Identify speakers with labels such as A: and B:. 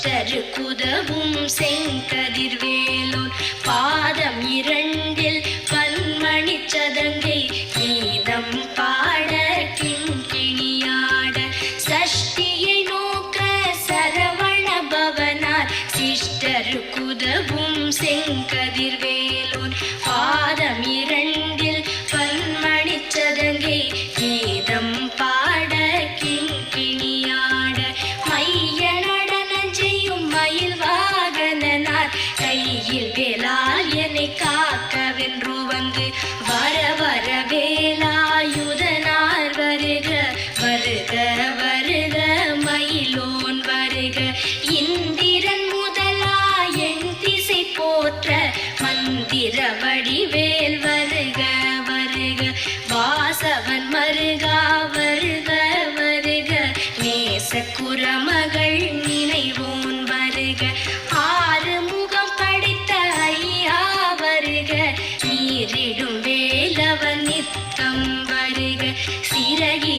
A: சிஷ்டருக்குதவும் செங்கதிர்வேலோன் பாதம் இரண்டில் பன்மணி சதங்கை கீதம் பாட கிண்கிணியாட சஷ்டியை நோக்க சரவண பவனார் சிஷ்டருக்குதவும் செங்கதிர்வேலோன் பாதம் இரண்டில் பன்மணி சதங்கை கீதம் பாட கிண்கிணியாட மைய நடனம் செய்யும் மயில் வாகனனார் கையில் வேலால் என்னை காக்கவென்று வந்து வர வர வேலாயுதனார் வருக வருக வருக மயிலோன் வருக இந்திரன் முதலா என் திசை போற்ற மந்திர வடிவேல் வருக வருக வாசவன் மருகா வருக வருக நேச குரமகள் நினைவோன் வருக ஆறு முகம் படைத்த ஐயா வருக நீரிடும் வேலவன் நித்தம் வருக சிறகி